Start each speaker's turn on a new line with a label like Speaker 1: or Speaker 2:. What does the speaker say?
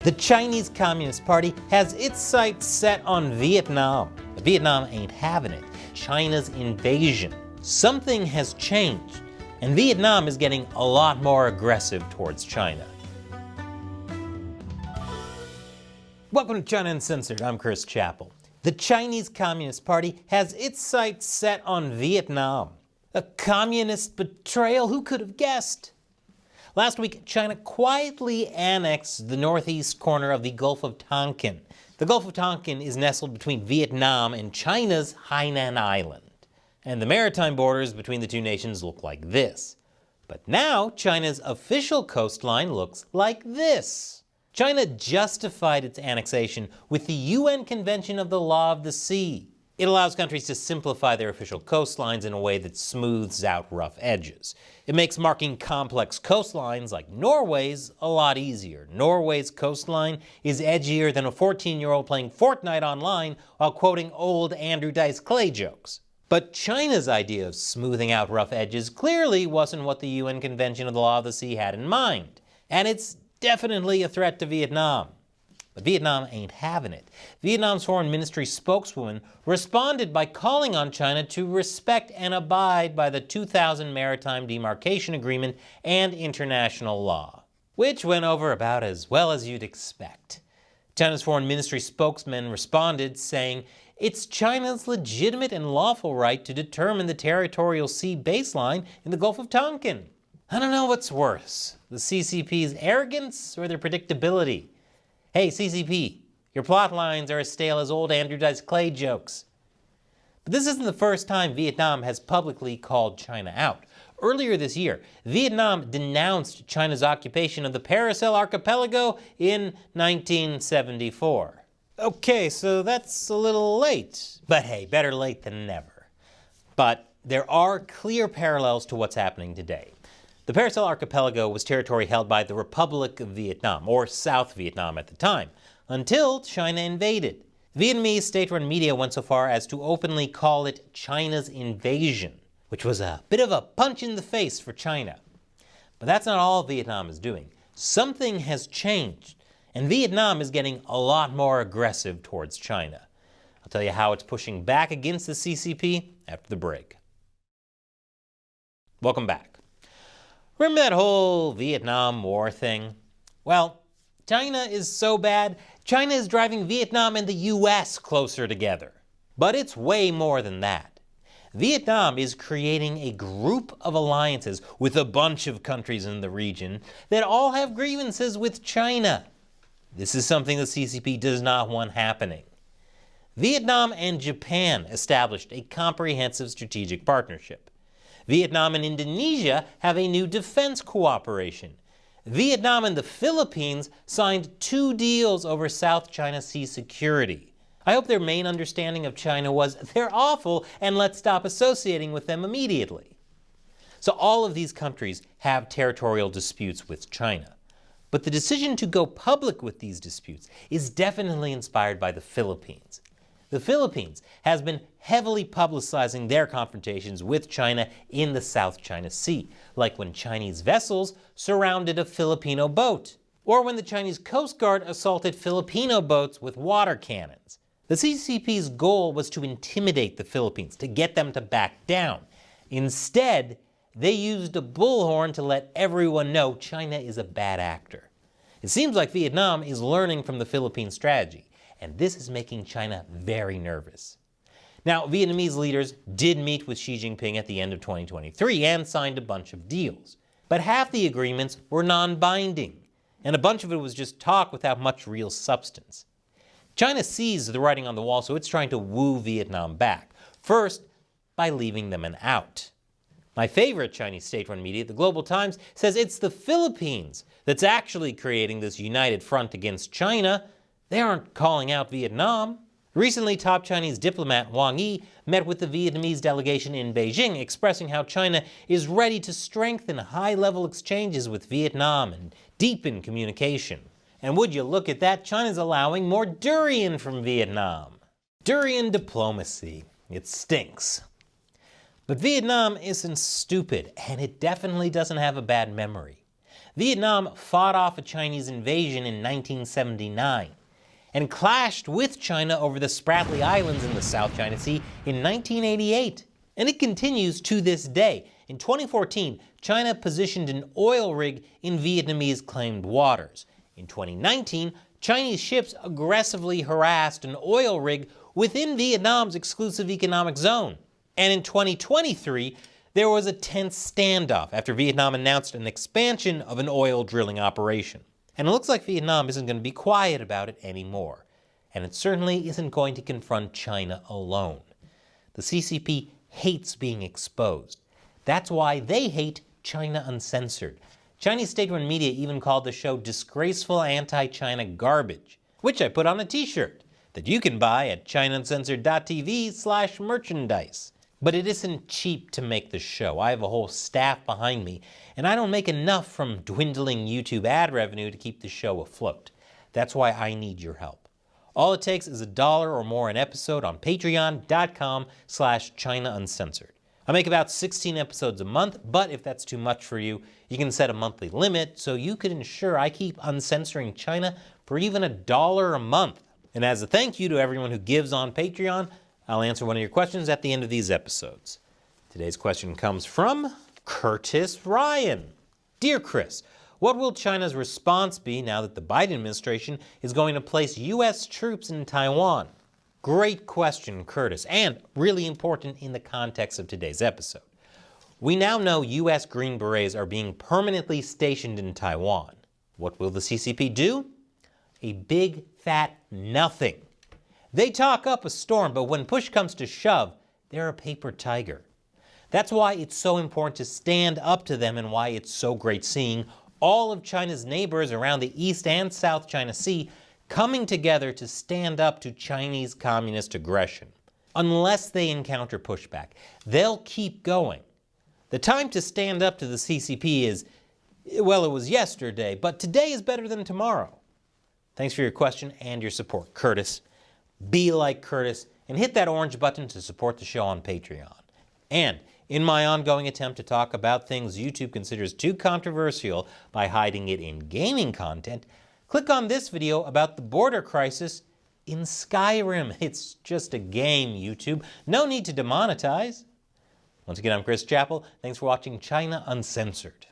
Speaker 1: The Chinese Communist Party has its sights set on Vietnam. But Vietnam ain't having it. China's invasion. Something has changed, and Vietnam is getting a lot more aggressive towards China. Welcome to China Uncensored. I'm Chris Chappell. The Chinese Communist Party has its sights set on Vietnam. A communist betrayal? Who could have guessed? Last week, China quietly annexed the northeast corner of the Gulf of Tonkin. The Gulf of Tonkin is nestled between Vietnam and China's Hainan Island. And the maritime borders between the two nations look like this. But now, China's official coastline looks like this. China justified its annexation with the UN Convention of the Law of the Sea. It allows countries to simplify their official coastlines in a way that smooths out rough edges. It makes marking complex coastlines like Norway's a lot easier. Norway's coastline is edgier than a 14-year-old playing Fortnite online while quoting old Andrew Dice Clay jokes. But China's idea of smoothing out rough edges clearly wasn't what the UN Convention of the Law of the Sea had in mind. And it's definitely a threat to Vietnam. But Vietnam ain't having it. Vietnam's foreign ministry spokeswoman responded by calling on China to respect and abide by the 2000 Maritime Demarcation Agreement and international law, which went over about as well as you'd expect. China's foreign ministry spokesman responded saying, "It's China's legitimate and lawful right to determine the territorial sea baseline in the Gulf of Tonkin." I don't know what's worse, the CCP's arrogance or their predictability. Hey, CCP, your plot lines are as stale as old Andrew Dice Clay jokes. But this isn't the first time Vietnam has publicly called China out. Earlier this year, Vietnam denounced China's occupation of the Paracel Archipelago in 1974. Okay, so that's a little late. But hey, better late than never. But there are clear parallels to what's happening today. The Paracel Archipelago was territory held by the Republic of Vietnam, or South Vietnam at the time, until China invaded. Vietnamese state-run media went so far as to openly call it China's invasion, which was a bit of a punch in the face for China. But that's not all Vietnam is doing. Something has changed, and Vietnam is getting a lot more aggressive towards China. I'll tell you how it's pushing back against the CCP after the break. Welcome back. Remember that whole Vietnam War thing? Well, China is so bad, China is driving Vietnam and the US closer together. But it's way more than that. Vietnam is creating a group of alliances with a bunch of countries in the region that all have grievances with China. This is something the CCP does not want happening. Vietnam and Japan established a comprehensive strategic partnership. Vietnam and Indonesia have a new defense cooperation. Vietnam and the Philippines signed 2 deals over South China Sea security. I hope their main understanding of China was, they're awful and let's stop associating with them immediately. So all of these countries have territorial disputes with China. But the decision to go public with these disputes is definitely inspired by the Philippines. The Philippines has been heavily publicizing their confrontations with China in the South China Sea, like when Chinese vessels surrounded a Filipino boat, or when the Chinese Coast Guard assaulted Filipino boats with water cannons. The CCP's goal was to intimidate the Philippines, to get them to back down. Instead, they used a bullhorn to let everyone know China is a bad actor. It seems like Vietnam is learning from the Philippine strategy, and this is making China very nervous. Now, Vietnamese leaders did meet with Xi Jinping at the end of 2023 and signed a bunch of deals. But half the agreements were non-binding, and a bunch of it was just talk without much real substance. China sees the writing on the wall, so it's trying to woo Vietnam back. First, by leaving them an out. My favorite Chinese state-run media, the Global Times, says it's the Philippines that's actually creating this united front against China. They aren't calling out Vietnam. Recently, top Chinese diplomat Wang Yi met with the Vietnamese delegation in Beijing, expressing how China is ready to strengthen high-level exchanges with Vietnam and deepen communication. And would you look at that, China's allowing more durian from Vietnam. Durian diplomacy. It stinks. But Vietnam isn't stupid, and it definitely doesn't have a bad memory. Vietnam fought off a Chinese invasion in 1979 and clashed with China over the Spratly Islands in the South China Sea in 1988. And it continues to this day. In 2014, China positioned an oil rig in Vietnamese claimed waters. In 2019, Chinese ships aggressively harassed an oil rig within Vietnam's exclusive economic zone. And in 2023, there was a tense standoff after Vietnam announced an expansion of an oil drilling operation. And it looks like Vietnam isn't going to be quiet about it anymore. And it certainly isn't going to confront China alone. The CCP hates being exposed. That's why they hate China Uncensored. Chinese state-run media even called the show disgraceful anti-China garbage, which I put on a t-shirt that you can buy at chinauncensored.tv/merchandise. But it isn't cheap to make the show. I have a whole staff behind me, and I don't make enough from dwindling YouTube ad revenue to keep the show afloat. That's why I need your help. All it takes is $1 or more an episode on patreon.com/ChinaUncensored. I make about 16 episodes a month, but if that's too much for you, you can set a monthly limit so you can ensure I keep uncensoring China for even $1 a month. And as a thank you to everyone who gives on Patreon, I'll answer one of your questions at the end of these episodes. Today's question comes from Curtis Ryan. Dear Chris, what will China's response be now that the Biden administration is going to place U.S. troops in Taiwan? Great question, Curtis, and really important in the context of today's episode. We now know U.S. Green Berets are being permanently stationed in Taiwan. What will the CCP do? A big, fat nothing. They talk up a storm, but when push comes to shove, they're a paper tiger. That's why it's so important to stand up to them and why it's so great seeing all of China's neighbors around the East and South China Sea coming together to stand up to Chinese communist aggression. Unless they encounter pushback, they'll keep going. The time to stand up to the CCP is, well, it was yesterday, but today is better than tomorrow. Thanks for your question and your support, Curtis. Be like Curtis and hit that orange button to support the show on Patreon. And in my ongoing attempt to talk about things YouTube considers too controversial by hiding it in gaming content, click on this video about the border crisis in Skyrim. It's just a game, YouTube. No need to demonetize. Once again, I'm Chris Chappell. Thanks for watching China Uncensored.